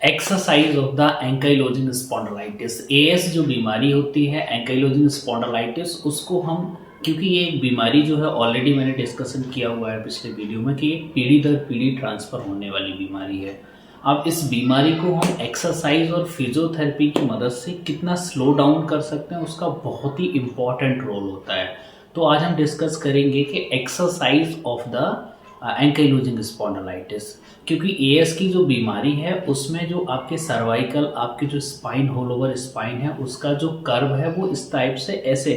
Exercise of the ankylosing spondylitis. As जो बीमारी होती है एंकाइलोजिंग स्पॉन्डिलाइटिस, उसको हम, क्योंकि ये एक बीमारी जो है ऑलरेडी मैंने डिस्कशन किया हुआ है पिछले वीडियो में कि ये पीढ़ी दर पीढ़ी ट्रांसफर होने वाली बीमारी है। अब इस बीमारी को हम एक्सरसाइज और फिजियोथेरेपी की मदद से कितना स्लो डाउन कर सकते हैं, उसका बहुत ही इम्पॉर्टेंट रोल होता है। तो आज हम डिस्कस करेंगे कि exercise of the ankylosing spondylitis, क्योंकि एएस की जो बीमारी है उसमें जो आपके सर्वाइकल, आपके जो स्पाइन, होल ओवर स्पाइन है, उसका जो कर्व है वो इस टाइप से ऐसे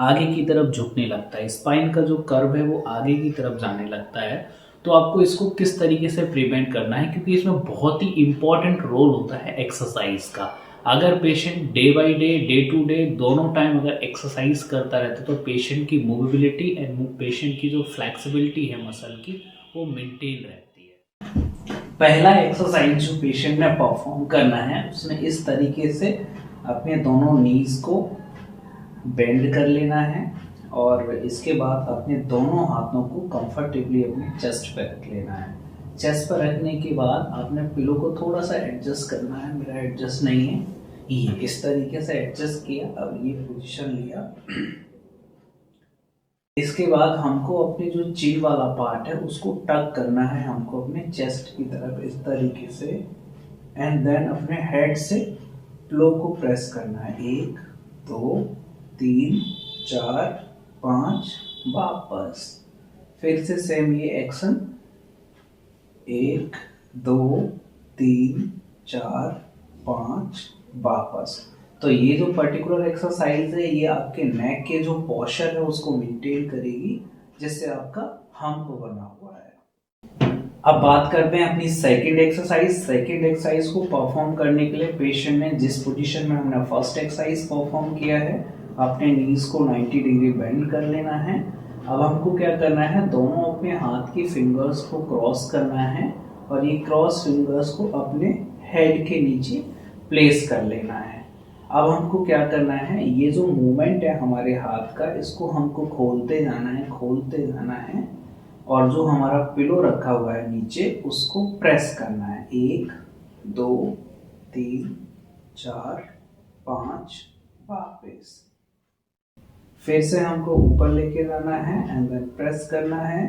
आगे की तरफ झुकने लगता है। स्पाइन का जो कर्व है वो आगे की तरफ जाने लगता है। तो आपको इसको किस तरीके से प्रिवेंट करना है, क्योंकि इसमें बहुत ही इंपॉर्टेंट रोल होता है एक्सरसाइज का। अगर patient day by day to day दोनों टाइम अगर एक्सरसाइज करता रहता है तो पेशेंट की मूवेबिलिटी एंड पेशेंट की जो फ्लेक्सिबिलिटी है मसल की, वो मेंटेन रहती है। पहला एक्सरसाइज जो पेशेंट ने परफॉर्म करना है, उसने इस तरीके से अपने दोनों नीज को बेंड कर लेना है और इसके बाद अपने दोनों हाथों को कंफर्टेबली अपने चेस्ट पर रख लेना है। चेस्ट पर रखने के बाद आपने पिलो को थोड़ा सा एडजस्ट करना है। मेरा एडजस्ट नहीं है, ये इस तरीके से एडजस्ट किया, अब ये पोजीशन लिया। इसके बाद हमको अपने जो चिन वाला पार्ट है उसको टक करना है, हमको अपने चेस्ट की तरफ इस तरीके से, एंड देन अपने हेड से पिलो को प्रेस करना है। 1 2 3 4 5, वापस फिर से सेम ये एक्शन, 1 2 3 4 5, वापस। तो ये जो पर्टिकुलर एक्सरसाइज है ये आपके नेक के जो पोस्चर है उसको मेंटेन करेगी, जिससे आपका हम्प बना हुआ है। अब बात करते हैं अपनी सेकंड एक्सरसाइज। सेकंड एक्सरसाइज को परफॉर्म करने के लिए पेशेंट ने जिस पोजीशन में हमने फर्स्ट एक्सरसाइज परफॉर्म किया है, अपने नीज को 90 डिग्री बेंड कर लेना है। अब हमको क्या करना है, दोनों अपने हाथ की फिंगर्स को क्रॉस करना है और ये क्रॉस फिंगर्स को अपने हेड के नीचे प्लेस कर लेना है। अब हमको क्या करना है, ये जो मूवमेंट है हमारे हाथ का, इसको हमको खोलते जाना है, खोलते जाना है, और जो हमारा पिलो रखा हुआ है नीचे उसको प्रेस करना है। 1 2 3 4 5, वापस फिर से हमको ऊपर लेके जाना है एंड देन प्रेस करना है,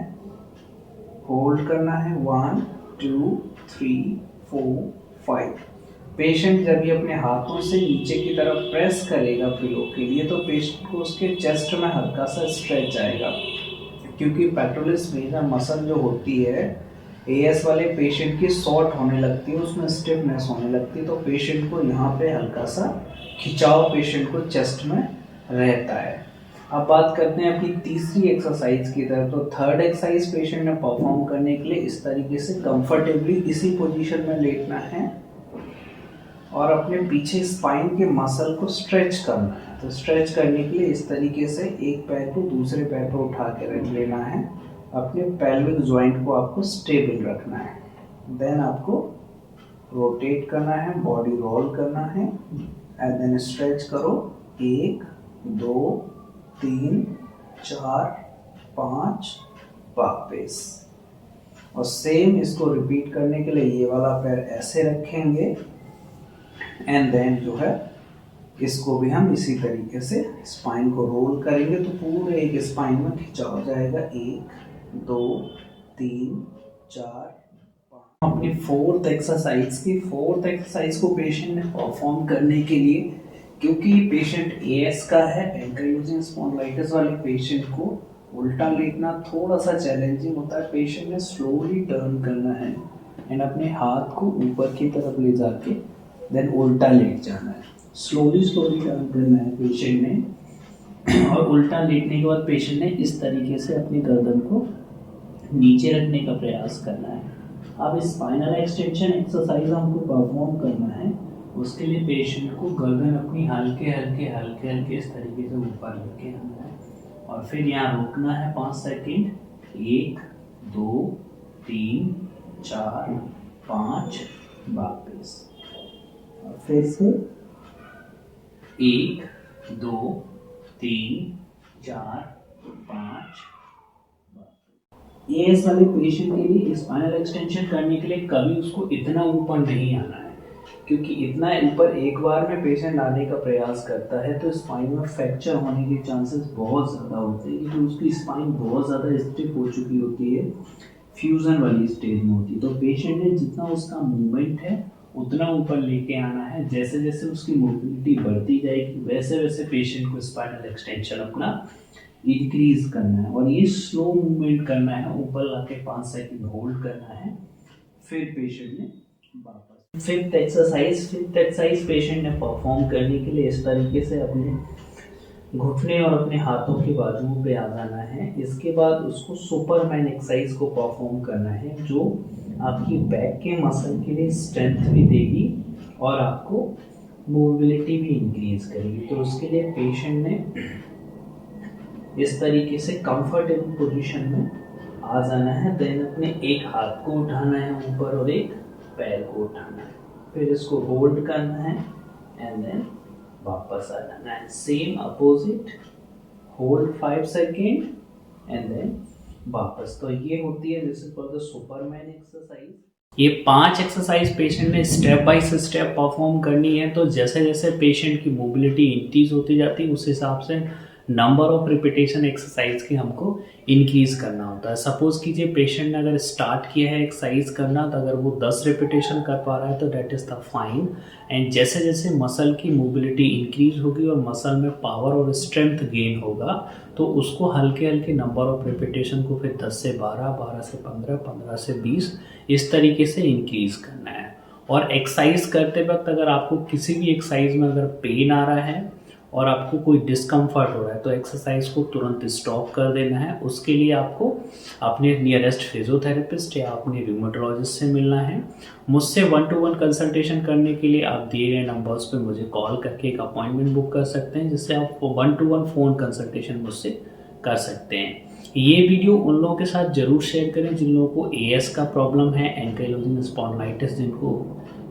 होल्ड करना है। 1 2 3 4 5। पेशेंट जब ये अपने हाथों से नीचे की तरफ प्रेस करेगा पिलो के लिए, तो पेशेंट को उसके चेस्ट में हल्का सा स्ट्रेच आएगा, क्योंकि पेट्रोलिस मेजर मसल जो होती है एएस वाले पेशेंट की शॉर्ट होने लगती है, उसमें स्टिफनेस होने लगती है, तो पेशेंट को यहाँ पे हल्का सा खिंचाव पेशेंट को चेस्ट में रहता है। अब बात करते हैं अपनी तीसरी एक्सरसाइज की तरफ। तो थर्ड एक्सरसाइज पेशेंट ने परफॉर्म करने के लिए इस तरीके से कंफर्टेबली इसी पोजीशन में लेटना है और अपने पीछे स्पाइन के मसल को स्ट्रेच करना है। तो स्ट्रेच करने के लिए इस तरीके से एक पैर को दूसरे पैर पर उठा के रख लेना है, अपने पेल्विक जॉइंट को आपको स्टेबल रखना है। देन आपको रोटेट करना है, बॉडी रोल करना है एंड देन स्ट्रेच करो। 1 2 3 4 5, वापस। और सेम इसको रिपीट करने के लिए ये वाला पैर ऐसे रखेंगे एंड देन जो है इसको भी हम इसी तरीके से स्पाइन को रोल करेंगे, तो पूरे एक स्पाइन में खिंचाव जाएगा। 1 2 3 4 5। अपनी फोर्थ एक्सरसाइज को पेशेंट ने परफॉर्म करने के लिए, क्योंकि पेशेंट एएस का है, एंकाइलोजिंग स्पॉन्डिलाइटिस वाले पेशेंट को उल्टा लेटना थोड़ा सा चैलेंजिंग होता है। पेशेंट ने स्लोली टर्न करना है एंड अपने हाथ को ऊपर की तरफ ले जाके देन उल्टा लेट जाना है। स्लोली टर्न करना है पेशेंट ने, और उल्टा लेटने के बाद पेशेंट ने इस तरीके से अपनी गर्दन को नीचे रखने का प्रयास करना है। अब स्पाइनल एक्सटेंशन एक्सरसाइज हमको परफॉर्म करना है, उसके लिए पेशेंट को गर्दन अपनी हल्के हल्के इस तरीके से ऊपर लेके आना है और फिर यहाँ रुकना है 5 सेकेंड। 1 2 3 4 5, वापस। और फिर से 1 2 3 4 5, एएस वाले पेशेंट के लिए स्पाइनल एक्सटेंशन करने के लिए कभी उसको इतना ऊपर नहीं आना है, क्योंकि इतना ऊपर एक बार में पेशेंट आने का प्रयास करता है तो स्पाइन में फ्रैक्चर होने के चांसेस बहुत ज़्यादा होते हैं, क्योंकि उसकी स्पाइन बहुत ज़्यादा स्टिफ हो चुकी होती है, फ्यूज़न वाली स्टेज में होती है। तो पेशेंट ने जितना उसका मूवमेंट है उतना ऊपर लेके आना है। जैसे जैसे उसकी मोबिलिटी बढ़ती जाएगी वैसे वैसे पेशेंट को स्पाइनल एक्सटेंशन अपना इंक्रीज करना है, और ये स्लो मूवमेंट करना है, ऊपर लाके 5 सेकंड होल्ड करना है, फिर पेशेंट ने वापस। फिफ्थ एक्सरसाइज पेशेंट ने परफॉर्म करने के लिए इस तरीके से अपने घुटने और अपने हाथों के बाजुओं पे आ जाना है। इसके बाद उसको सुपरमैन एक्सरसाइज को परफॉर्म करना है, जो आपकी बैक के मसल के लिए स्ट्रेंथ भी देगी और आपको मोबिलिटी भी इंक्रीज करेगी। तो उसके लिए पेशेंट ने इस तरीके से कंफर्टेबल पोजीशन में आ जाना है। देन अपने एक हाथ को उठाना है ऊपर और एक पैर को उठाना है, फिर इसको होल्ड करना है एंड देन वापस आ जाना है। Same opposite, hold 5 second and then वापस। तो ये होती है, this is called the Superman exercise. ये 5 एक्सरसाइज पेशेंट ने स्टेप बाय स्टेप परफॉर्म करनी है। तो जैसे जैसे पेशेंट की मोबिलिटी इंक्रीज होती जाती है उस हिसाब से नंबर ऑफ रिपीटेशन एक्सरसाइज की हमको इंक्रीज करना होता है। सपोज कीजिए पेशेंट ने अगर स्टार्ट किया है एक्सरसाइज करना, तो अगर वो 10 रिपीटेशन कर पा रहा है तो that is the fine. And जैसे जैसे मसल की मोबिलिटी इंक्रीज होगी और मसल में पावर और स्ट्रेंथ गेन होगा तो उसको हल्के हल्के नंबर ऑफ रिपीटेशन को फिर 10 से 12, 12 से 15, 15 से 20 इस तरीके से इंक्रीज करना है। और एक्सरसाइज करते वक्त अगर आपको किसी भी एक्सरसाइज में अगर पेन आ रहा है और आपको कोई डिस्कम्फर्ट हो रहा है तो एक्सरसाइज को तुरंत स्टॉप कर देना है। उसके लिए आपको अपने नियरेस्ट फिजियोथेरेपिस्ट या अपने रूमेटोलॉजिस्ट से मिलना है। मुझसे 1-to-1 कंसल्टेशन करने के लिए आप दिए गए नंबर्स पे मुझे कॉल करके एक अपॉइंटमेंट बुक कर सकते हैं, जिससे आप 1-to-1 फ़ोन कंसल्टेशन मुझसे कर सकते हैं। ये वीडियो उन लोगों के साथ ज़रूर शेयर करें जिन लोगों को एएस का प्रॉब्लम है, एंकाइलोजिंग स्पॉन्डिलाइटिस जिनको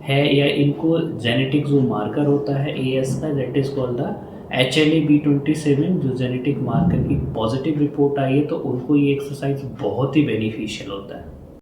है, या इनको जेनेटिक जो मार्कर होता है एएस का, that is called the HLA-B27, जो जेनेटिक मार्कर की पॉजिटिव रिपोर्ट आई है, तो उनको ये एक्सरसाइज बहुत ही बेनिफिशियल होता है।